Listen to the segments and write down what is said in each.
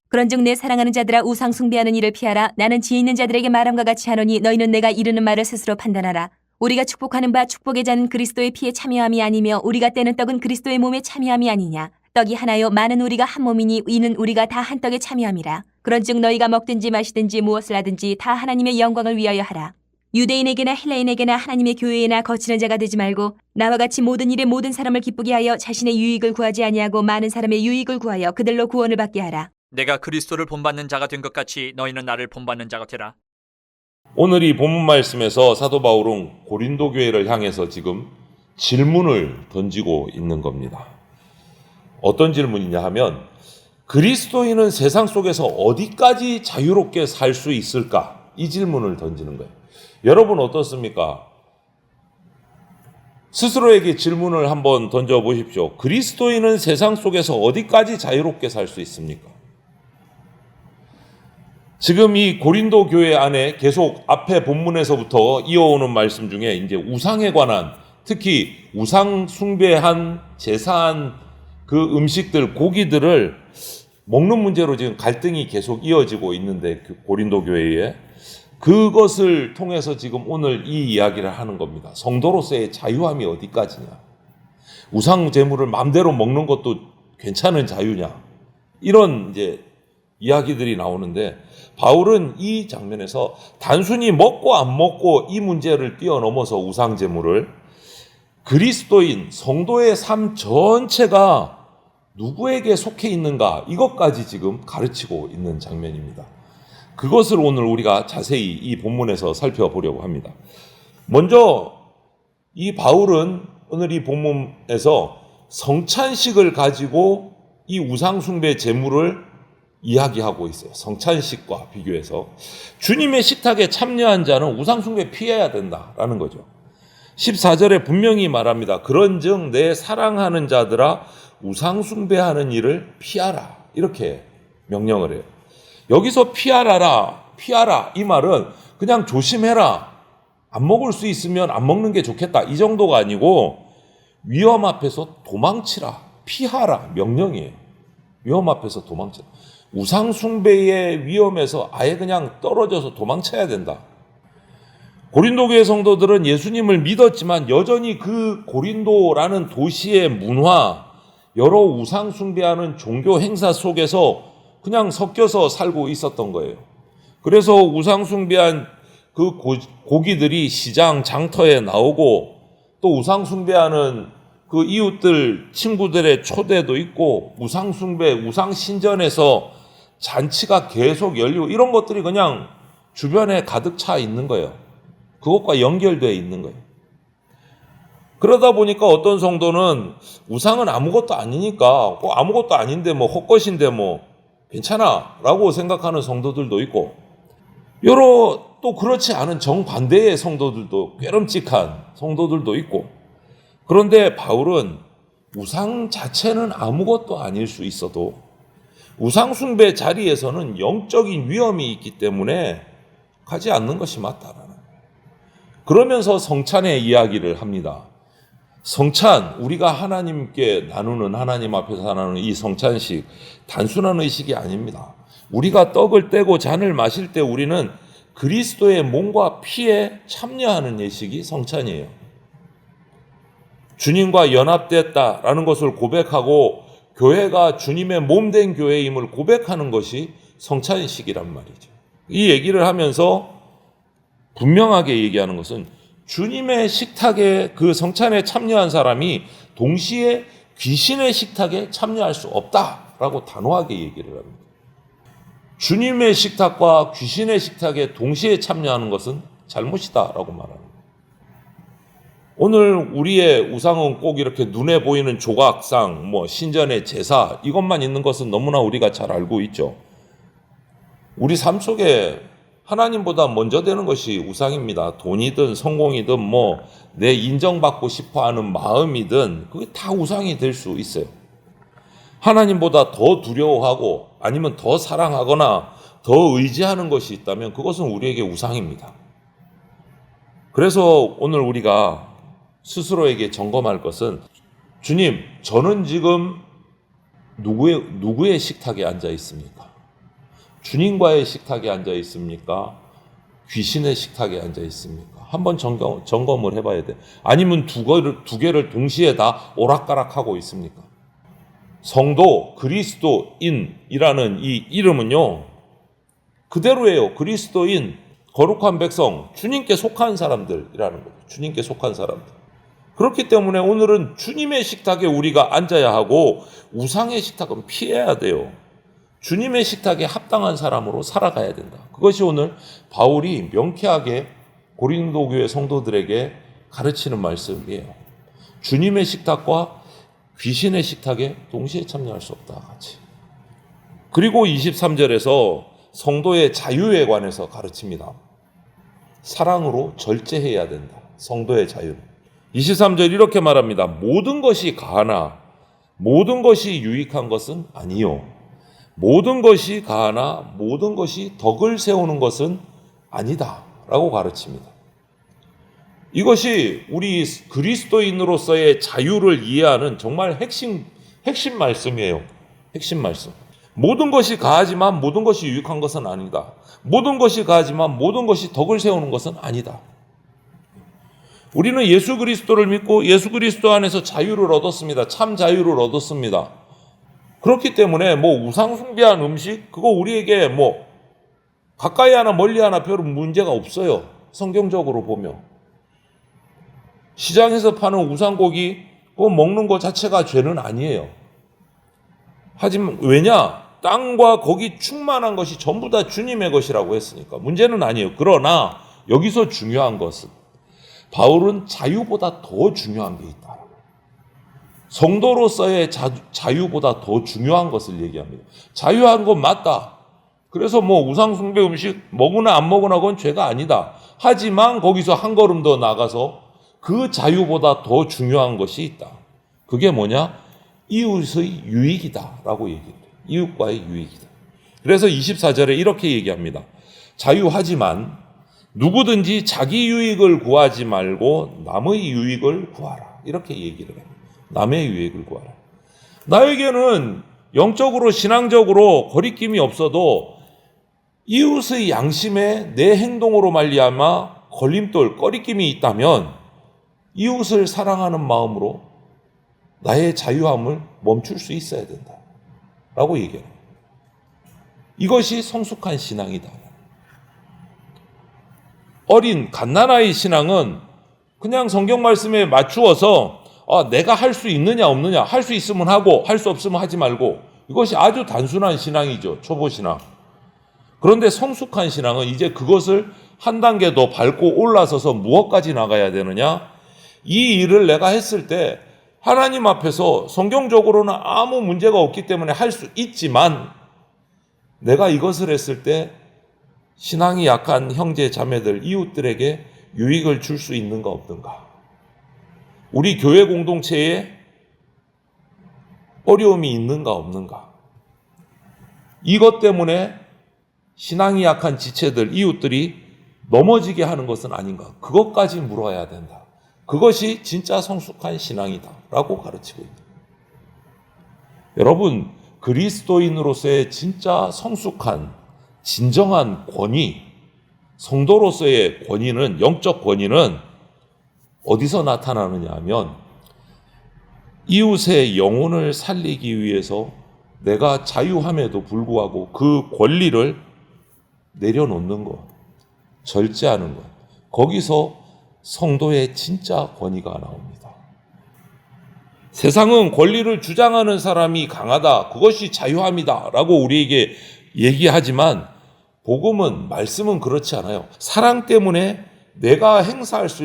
그런즉 내 사랑하는 자들아 우상 숭배하는 일을 피하라. 나는 지혜 있는 자들에게 말함과 같이 하노니 너희는 내가 이르는 말을 스스로 판단하라. 우리가 축복하는 바 축복의 잔은 그리스도의 피에 참여함이 아니며 우리가 떼는 떡은 그리스도의 몸에 참여함이 아니냐. 떡이 하나요 많은 우리가 한 몸이니 이는 우리가 다 한 떡에 참여함이라. 그런즉 너희가 먹든지 마시든지 무엇을 하든지 다 하나님의 영광을 위하여 하라. 유대인에게나 헬라인에게나 하나님의 교회에나 거치는 자가 되지 말고 나와 같이 모든 일에 모든 사람을 기쁘게 하여 자신의 유익을 구하지 아니하고 많은 사람의 유익을 구하여 그들로 구원을 받게 하라. 내가 그리스도를 본받는 자가 된 것 같이 너희는 나를 본받는 자가 되라. 오늘 이 본문 말씀에서 사도 바울은 고린도 교회를 향해서 지금 질문을 던지고 있는 겁니다. 어떤 질문이냐 하면 그리스도인은 세상 속에서 어디까지 자유롭게 살 수 있을까? 이 질문을 던지는 거예요. 여러분 어떻습니까? 스스로에게 질문을 한번 던져보십시오. 그리스도인은 세상 속에서 어디까지 자유롭게 살 수 있습니까? 지금 이 고린도 교회 안에 계속 앞에 본문에서부터 이어오는 말씀 중에 이제 우상에 관한, 특히 우상 숭배한 제사한 그 음식들, 고기들을 먹는 문제로 지금 갈등이 계속 이어지고 있는데 그 고린도 교회에 그것을 통해서 지금 오늘 이 이야기를 하는 겁니다. 성도로서의 자유함이 어디까지냐? 우상 제물을 마음대로 먹는 것도 괜찮은 자유냐? 이런 이제 이야기들이 나오는데 바울은 이 장면에서 단순히 먹고 안 먹고 이 문제를 뛰어넘어서 우상 제물을 그리스도인 성도의 삶 전체가 누구에게 속해 있는가 이것까지 지금 가르치고 있는 장면입니다. 그것을 오늘 우리가 자세히 이 본문에서 살펴보려고 합니다. 먼저 이 바울은 오늘 이 본문에서 성찬식을 가지고 이 우상숭배 제물을 이야기하고 있어요. 성찬식과 비교해서 주님의 식탁에 참여한 자는 우상숭배 피해야 된다라는 거죠. 14절에 분명히 말합니다. 그런즉 내 사랑하는 자들아 우상숭배하는 일을 피하라 이렇게 명령을 해요. 여기서 피하라 이 말은 그냥 조심해라, 안 먹을 수 있으면 안 먹는 게 좋겠다 이 정도가 아니고 위험 앞에서 도망치라, 피하라 명령이에요. 위험 앞에서 도망치라. 우상 숭배의 위험에서 아예 그냥 떨어져서 도망쳐야 된다. 고린도 교회 성도들은 예수님을 믿었지만 여전히 그 고린도라는 도시의 문화, 여러 우상 숭배하는 종교 행사 속에서 그냥 섞여서 살고 있었던 거예요. 그래서 우상 숭배한 그 고기들이 시장 장터에 나오고 또 우상 숭배하는 그 이웃들 친구들의 초대도 있고 우상 숭배, 우상 신전에서 잔치가 계속 열리고 이런 것들이 그냥 주변에 가득 차 있는 거예요. 그것과 연결되어 있는 거예요. 그러다 보니까 어떤 성도는 우상은 아무것도 아니니까 아무것도 아닌데 뭐 헛것인데 뭐 괜찮아 라고 생각하는 성도들도 있고 여러 또 그렇지 않은 정반대의 성도들도 꾀름직한 성도들도 있고 그런데 바울은 우상 자체는 아무것도 아닐 수 있어도 우상 숭배 자리에서는 영적인 위험이 있기 때문에 가지 않는 것이 맞다라는 거예요. 그러면서 성찬의 이야기를 합니다. 성찬, 우리가 하나님께 나누는 하나님 앞에서 나누는 이 성찬식 단순한 의식이 아닙니다. 우리가 떡을 떼고 잔을 마실 때 우리는 그리스도의 몸과 피에 참여하는 예식이 성찬이에요. 주님과 연합됐다라는 것을 고백하고 교회가 주님의 몸된 교회임을 고백하는 것이 성찬식이란 말이죠. 이 얘기를 하면서 분명하게 얘기하는 것은 주님의 식탁에 그 성찬에 참여한 사람이 동시에 귀신의 식탁에 참여할 수 없다라고 단호하게 얘기를 합니다. 주님의 식탁과 귀신의 식탁에 동시에 참여하는 것은 잘못이다라고 말합니다. 오늘 우리의 우상은 꼭 이렇게 눈에 보이는 조각상, 신전의 제사 이것만 있는 것은 너무나 우리가 잘 알고 있죠. 우리 삶 속에 하나님보다 먼저 되는 것이 우상입니다. 돈이든 성공이든 내 인정받고 싶어하는 마음이든 그게 다 우상이 될 수 있어요. 하나님보다 더 두려워하고 아니면 더 사랑하거나 더 의지하는 것이 있다면 그것은 우리에게 우상입니다. 그래서 오늘 우리가 스스로에게 점검할 것은 주님, 저는 지금 누구의 식탁에 앉아 있습니까? 주님과의 식탁에 앉아 있습니까? 귀신의 식탁에 앉아 있습니까? 한번 점검을 해봐야 돼. 아니면 두 개를 동시에 다 오락가락하고 있습니까? 성도 그리스도인이라는 이 이름은요, 그대로예요. 그리스도인, 거룩한 백성, 주님께 속한 사람들이라는 거죠. 주님께 속한 사람들. 그렇기 때문에 오늘은 주님의 식탁에 우리가 앉아야 하고 우상의 식탁은 피해야 돼요. 주님의 식탁에 합당한 사람으로 살아가야 된다. 그것이 오늘 바울이 명쾌하게 고린도 교회 성도들에게 가르치는 말씀이에요. 주님의 식탁과 귀신의 식탁에 동시에 참여할 수 없다. 같이. 그리고 23절에서 성도의 자유에 관해서 가르칩니다. 사랑으로 절제해야 된다. 성도의 자유. 23절 이렇게 말합니다. 모든 것이 가하나 모든 것이 유익한 것은 아니요. 모든 것이 가하나 모든 것이 덕을 세우는 것은 아니다. 라고 가르칩니다. 이것이 우리 그리스도인으로서의 자유를 이해하는 정말 핵심 말씀이에요. 핵심 말씀. 모든 것이 가하지만 모든 것이 유익한 것은 아니다. 모든 것이 가하지만 모든 것이 덕을 세우는 것은 아니다. 우리는 예수 그리스도를 믿고 예수 그리스도 안에서 자유를 얻었습니다. 참 자유를 얻었습니다. 그렇기 때문에 우상 숭배한 음식 그거 우리에게 가까이 하나 멀리 하나 별 문제가 없어요. 성경적으로 보면 시장에서 파는 우상고기 그거 먹는 것 자체가 죄는 아니에요. 하지만 왜냐? 땅과 거기 충만한 것이 전부 다 주님의 것이라고 했으니까 문제는 아니에요. 그러나 여기서 중요한 것은 바울은 자유보다 더 중요한 게 있다. 성도로서의 자유보다 더 중요한 것을 얘기합니다. 자유한 건 맞다. 그래서 우상 숭배 음식 먹으나 안 먹으나 그건 죄가 아니다. 하지만 거기서 한 걸음 더 나가서 그 자유보다 더 중요한 것이 있다. 그게 뭐냐? 이웃의 유익이다 라고 얘기해요. 이웃과의 유익이다. 그래서 24절에 이렇게 얘기합니다. 자유하지만 누구든지 자기 유익을 구하지 말고 남의 유익을 구하라. 이렇게 얘기를 해요. 남의 유익을 구하라. 나에게는 영적으로 신앙적으로 거리낌이 없어도 이웃의 양심에 내 행동으로 말미암아 걸림돌, 꺼리낌이 있다면 이웃을 사랑하는 마음으로 나의 자유함을 멈출 수 있어야 된다. 라고 얘기해요. 이것이 성숙한 신앙이다. 어린 갓난아이 신앙은 그냥 성경 말씀에 맞추어서 내가 할 수 있느냐 없느냐, 할 수 있으면 하고 할 수 없으면 하지 말고, 이것이 아주 단순한 신앙이죠. 초보 신앙. 그런데 성숙한 신앙은 이제 그것을 한 단계 더 밟고 올라서서 무엇까지 나가야 되느냐? 이 일을 내가 했을 때 하나님 앞에서 성경적으로는 아무 문제가 없기 때문에 할 수 있지만 내가 이것을 했을 때 신앙이 약한 형제 자매들, 이웃들에게 유익을 줄 수 있는가 없는가? 우리 교회 공동체에 어려움이 있는가 없는가? 이것 때문에 신앙이 약한 지체들, 이웃들이 넘어지게 하는 것은 아닌가? 그것까지 물어야 된다. 그것이 진짜 성숙한 신앙이다 라고 가르치고 있다. 여러분, 그리스도인으로서의 진짜 성숙한 진정한 권위, 성도로서의 권위는, 영적 권위는 어디서 나타나느냐 하면 이웃의 영혼을 살리기 위해서 내가 자유함에도 불구하고 그 권리를 내려놓는 것, 절제하는 것, 거기서 성도의 진짜 권위가 나옵니다. 세상은 권리를 주장하는 사람이 강하다, 그것이 자유함이다 라고 우리에게 얘기하지만 복음은, 말씀은 그렇지 않아요. 사랑 때문에 내가 행사할 수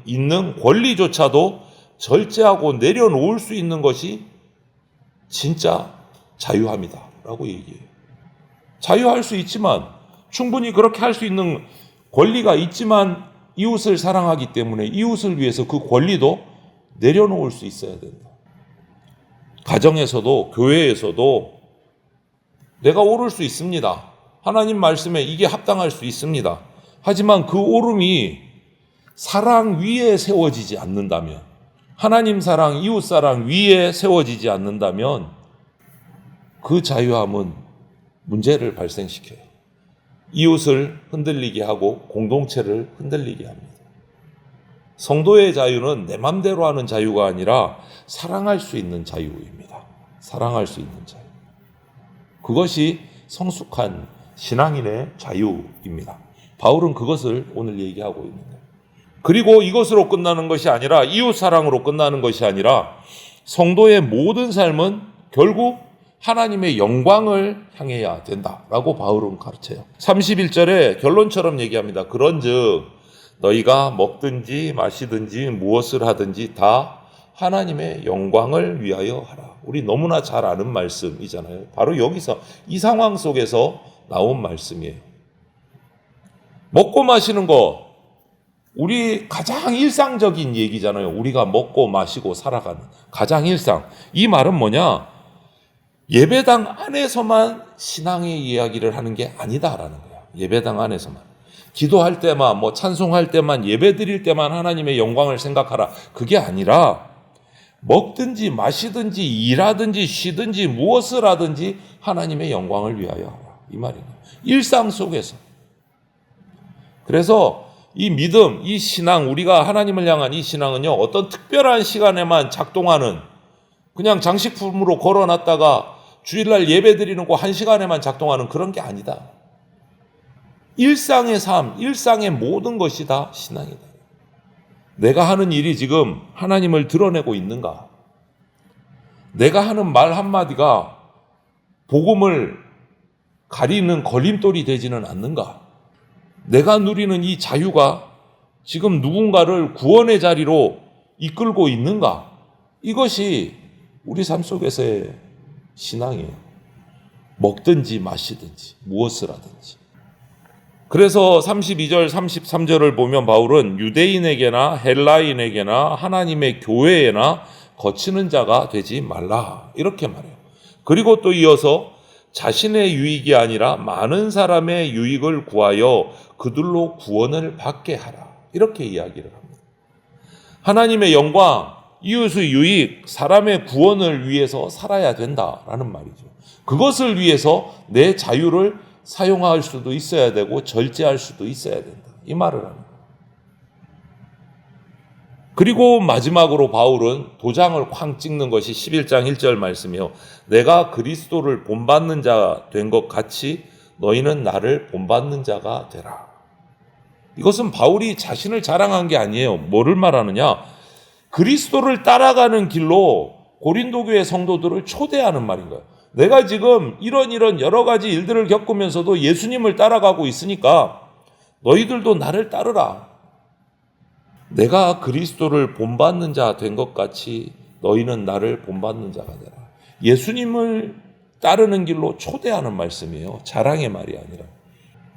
있는 권리조차도 절제하고 내려놓을 수 있는 것이 진짜 자유함이다 라고 얘기해요. 자유할 수 있지만, 충분히 그렇게 할 수 있는 권리가 있지만 이웃을 사랑하기 때문에 이웃을 위해서 그 권리도 내려놓을 수 있어야 된다. 가정에서도 교회에서도 내가 오를 수 있습니다. 하나님 말씀에 이게 합당할 수 있습니다. 하지만 그 오름이 사랑 위에 세워지지 않는다면, 하나님 사랑, 이웃 사랑 위에 세워지지 않는다면 그 자유함은 문제를 발생시켜요. 이웃을 흔들리게 하고 공동체를 흔들리게 합니다. 성도의 자유는 내 맘대로 하는 자유가 아니라 사랑할 수 있는 자유입니다. 사랑할 수 있는 자유. 그것이 성숙한 신앙인의 자유입니다. 바울은 그것을 오늘 얘기하고 있는 거예요. 그리고 이것으로 끝나는 것이 아니라, 이웃 사랑으로 끝나는 것이 아니라, 성도의 모든 삶은 결국 하나님의 영광을 향해야 된다라고 바울은 가르쳐요. 31절에 결론처럼 얘기합니다. 그런즉 너희가 먹든지 마시든지 무엇을 하든지 다 하나님의 영광을 위하여 하라. 우리 너무나 잘 아는 말씀이잖아요. 바로 여기서 이 상황 속에서 나온 말씀이에요. 먹고 마시는 거 우리 가장 일상적인 얘기잖아요. 우리가 먹고 마시고 살아가는 가장 일상. 이 말은 뭐냐? 예배당 안에서만 신앙의 이야기를 하는 게 아니다라는 거야. 예배당 안에서만. 기도할 때만, 찬송할 때만, 예배 드릴 때만 하나님의 영광을 생각하라. 그게 아니라 먹든지 마시든지 일하든지 쉬든지 무엇을 하든지 하나님의 영광을 위하여 하라. 이 말이에요. 일상 속에서. 그래서 이 믿음, 이 신앙, 우리가 하나님을 향한 이 신앙은요, 어떤 특별한 시간에만 작동하는, 그냥 장식품으로 걸어놨다가 주일날 예배 드리는 거 1시간에만 작동하는 그런 게 아니다. 일상의 삶, 일상의 모든 것이 다 신앙이다. 내가 하는 일이 지금 하나님을 드러내고 있는가? 내가 하는 말 한마디가 복음을 가리는 걸림돌이 되지는 않는가? 내가 누리는 이 자유가 지금 누군가를 구원의 자리로 이끌고 있는가? 이것이 우리 삶 속에서의 신앙이에요. 먹든지 마시든지 무엇을 하든지. 그래서 32절 33절을 보면 바울은 유대인에게나 헬라인에게나 하나님의 교회에나 거치는 자가 되지 말라 이렇게 말해요. 그리고 또 이어서 자신의 유익이 아니라 많은 사람의 유익을 구하여 그들로 구원을 받게 하라 이렇게 이야기를 합니다. 하나님의 영광, 이웃의 유익, 사람의 구원을 위해서 살아야 된다라는 말이죠. 그것을 위해서 내 자유를 사용할 수도 있어야 되고 절제할 수도 있어야 된다. 이 말을 합니다. 그리고 마지막으로 바울은 도장을 쾅 찍는 것이 11장 1절 말씀이요. 내가 그리스도를 본받는 자 된 것 같이 너희는 나를 본받는 자가 되라. 이것은 바울이 자신을 자랑한 게 아니에요. 뭐를 말하느냐? 그리스도를 따라가는 길로 고린도 교회 성도들을 초대하는 말인 거예요. 내가 지금 이런 여러 가지 일들을 겪으면서도 예수님을 따라가고 있으니까 너희들도 나를 따르라. 내가 그리스도를 본받는 자 된 것 같이 너희는 나를 본받는 자가 되라. 예수님을 따르는 길로 초대하는 말씀이에요. 자랑의 말이 아니라.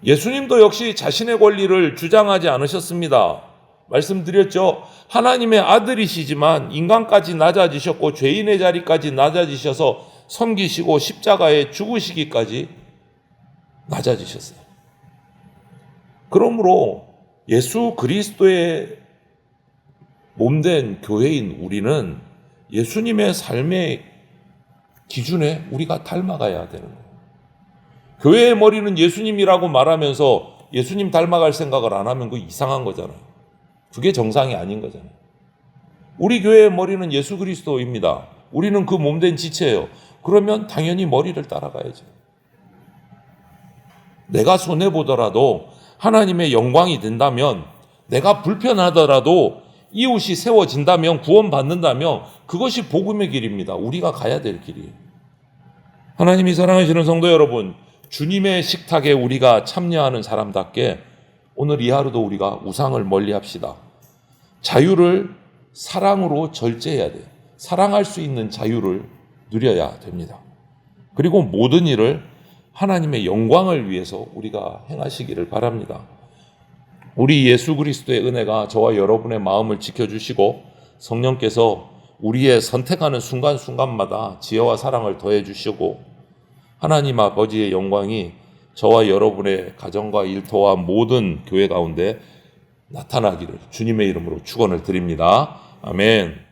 예수님도 역시 자신의 권리를 주장하지 않으셨습니다. 말씀드렸죠. 하나님의 아들이시지만 인간까지 낮아지셨고 죄인의 자리까지 낮아지셔서 섬기시고 십자가에 죽으시기까지 낮아지셨어요. 그러므로 예수 그리스도의 몸된 교회인 우리는 예수님의 삶의 기준에 우리가 닮아가야 되는 거예요. 교회의 머리는 예수님이라고 말하면서 예수님 닮아갈 생각을 안 하면 그거 이상한 거잖아요. 그게 정상이 아닌 거잖아요. 우리 교회의 머리는 예수 그리스도입니다. 우리는 그 몸된 지체예요. 그러면 당연히 머리를 따라가야죠. 내가 손해보더라도 하나님의 영광이 된다면, 내가 불편하더라도 이웃이 세워진다면, 구원받는다면 그것이 복음의 길입니다. 우리가 가야 될 길이에요. 하나님이 사랑하시는 성도 여러분, 주님의 식탁에 우리가 참여하는 사람답게 오늘 이 하루도 우리가 우상을 멀리합시다. 자유를 사랑으로 절제해야 돼요. 사랑할 수 있는 자유를 누려야 됩니다. 그리고 모든 일을 하나님의 영광을 위해서 우리가 행하시기를 바랍니다. 우리 예수 그리스도의 은혜가 저와 여러분의 마음을 지켜주시고 성령께서 우리의 선택하는 순간순간마다 지혜와 사랑을 더해 주시고 하나님 아버지의 영광이 저와 여러분의 가정과 일터와 모든 교회 가운데 나타나기를 주님의 이름으로 축원을 드립니다. 아멘.